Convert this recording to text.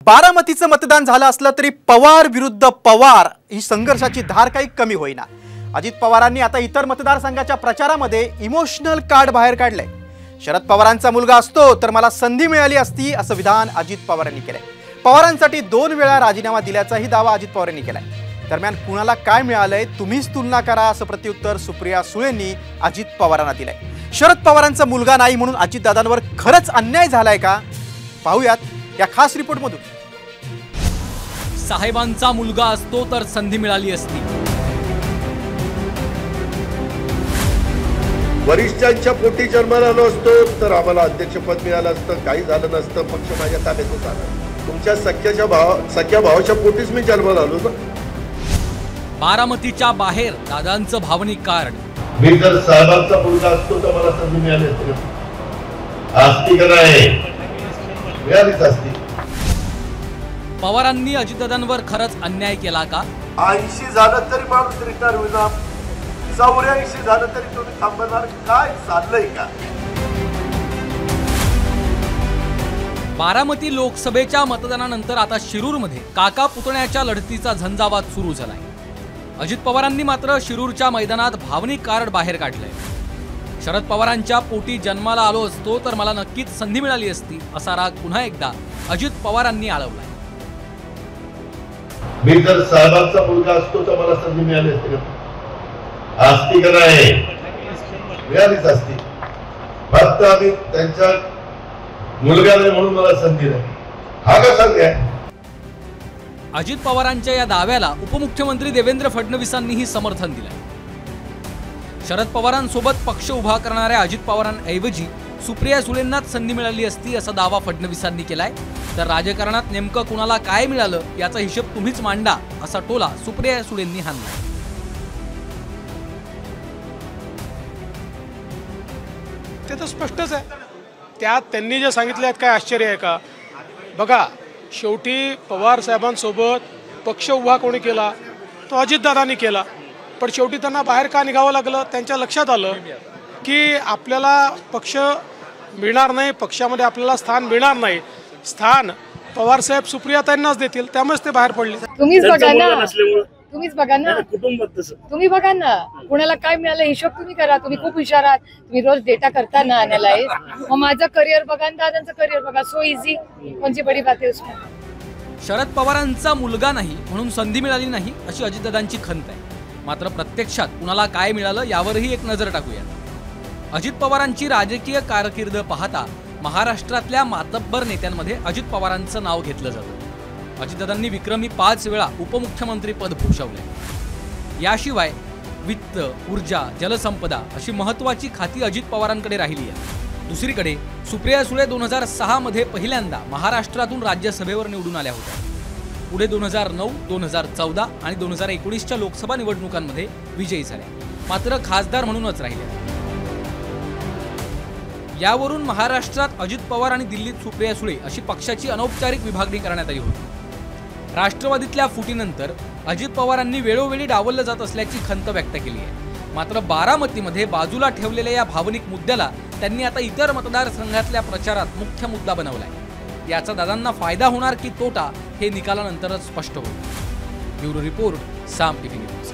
बारामतीचं मतदान झालं असलं तरी पवार विरुद्ध पवार ही संघर्षाची धार काही कमी होईना। अजित पवारांनी आता इतर मतदारसंघाच्या प्रचारामध्ये इमोशनल कार्ड बाहेर काढलंय। शरद पवारांचा मुलगा असतो तर मला संधी मिळाली असती असं विधान अजित पवारांनी केलंय। पवारांसाठी 2 वेळा राजीनामा दिल्याचाही दावा अजित पवारांनी केलाय। दरम्यान कुणाला काय मिळालंय तुम्हीच तुलना करा असं प्रत्युत्तर सुप्रिया सुळेंनी अजित पवारांना दिलंय। शरद पवारांचा मुलगा नाही म्हणून अजितदादांवर खरंच अन्याय झालाय का पाहूयात या खास रिपोर्टमधून। साहेबांचा मुलगा असतो तर संधी मिळाली असती। वरिष्ठांच्या पोटी जन्माला आलो असतो तर आम्हाला अध्यक्षपद मिळालं असतं, काही झालं नसतं, पक्ष माझ्या ताब्यातच आला। तुमच्या सख्या भावाच्या पोटीच मी जन्माला आलो ना। बारामतीच्या बाहेर दादांचं भावनिक कार्ड। मी जर साहेबांचा मुलगा असतो तर मला संधी मिळाली असती, असती का नाही? मिळालीच असती। पवारांनी अजितदादांवर खरंच अन्याय केला का? 80 झालं तरी माणूस रिटायर होणार, 84 झालं तरी तुम्ही थांबणार, काय चाललंय का? बारामती लोकसभेच्या मतदानानंतर आता शिरूरमध्ये काका पुतण्याच्या लढतीचा झंझावात सुरू झालाय। अजित पवारांनी मात्र शिरूरच्या मैदानात भावनिक कार्ड बाहेर काढलंय। शरद पवारांच्या पोटी जन्माला आलो असतो तर मला नक्कीच संधी मिळाली असती असा राग पुन्हा एकदा अजित पवारांनी आळवलाय। मी जर साहेबांचा मुलगा असतो तर मला संधी मिळाली असती, असती का नाही? मिळालीच असती। फक्त आम्ही त्यांच्या मुलगा नाही म्हणून मला संधी नाही, हा का संधी आहे? अजित पवारांच्या या दाव्याला उपमुख्यमंत्री देवेंद्र फडणवीसांनीही समर्थन दिलंय। शरद पवारांसोबत पक्ष उभा करणाऱ्या अजित पवारांऐवजी सुप्रिया सुळेंनाच संधी मिळाली असती असा दावा फडणवीसांनी केलाय। तर राजकारणात नेमकं कुणाला काय मिळालं याचा हिशोब तुम्हीच मांडा असा टोला सुप्रिया सुळेंनी हाणला। ते तर स्पष्टच आहे, त्यात त्यांनी जे सांगितले काय आश्चर्य आहे का? बघा, शेवटी पवार साहेबांसोबत पक्ष उभा कोणी केला? तो अजितदादांनी केला। पण शेवटी त्यांना बाहेर का निघावं लागलं? त्यांच्या लक्षात आलं की आपल्याला पक्ष मिळणार नाही, पक्षामध्ये आपल्याला स्थान मिळणार नाही, स्थान पवार साहेब सुप्रिया ताईंनाच देतील, त्यामुळेच ते बाहेर पडले। तुम्हीच बघा ना तुम्ही बघा ना कुणाला काय मिळालं हिशोब तुम्ही करा। तुम्ही खूप हुशार आहात, तुम्ही रोज डेटा करता ना अनालाइज। मग माझं करिअर बघा ना दादांचं करिअर बघा, सो इझी, कोणची बडी बात आहे उसमें? शरद पवारांचा मुलगा नाही म्हणून संधी मिळाली नाही अशी अजितदादांची खंत आहे। मात्र प्रत्यक्षात कुणाला काय मिळालं यावरही एक नजर टाकूया। अजित पवारांची राजकीय कारकीर्द पाहता महाराष्ट्रातल्या मातब्बर नेत्यांमध्ये अजित पवारांचं नाव घेतलं जातं। अजितदादांनी विक्रमी 5 वेळा उपमुख्यमंत्री पद भूषवलंय। याशिवाय वित्त, ऊर्जा, जलसंपदा अशी महत्त्वाची खाती अजित पवारांकडे राहिली आहे। दुसरीकडे सुप्रिया सुळे 2006 मध्ये पहिल्यांदा महाराष्ट्रातून राज्यसभेवर निवडून आल्या होत्या। पुढे 2009, 2014 आणि 2019च्या लोकसभा निवडणुकांमध्ये विजयी झाल्या, मात्र खासदार म्हणूनच राहिल्या। यावरून महाराष्ट्रात अजित पवार आणि दिल्लीत सुप्रिया सुळे अशी पक्षाची अनौपचारिक विभागणी करण्यात आली होती। राष्ट्रवादीतल्या फुटीनंतर अजित पवारांनी वेळोवेळी डावललं जात असल्याची खंत व्यक्त केली आहे। मात्र बारामतीमध्ये बाजूला ठेवलेल्या या भावनिक मुद्द्याला त्यांनी आता इतर मतदारसंघातल्या प्रचारात मुख्य मुद्दा बनवलाय। याचा दादांना फायदा होणार की तोटा हे निकालानंतरच स्पष्ट होईल। ब्युरो रिपोर्ट, साम टीव्ही न्यूज।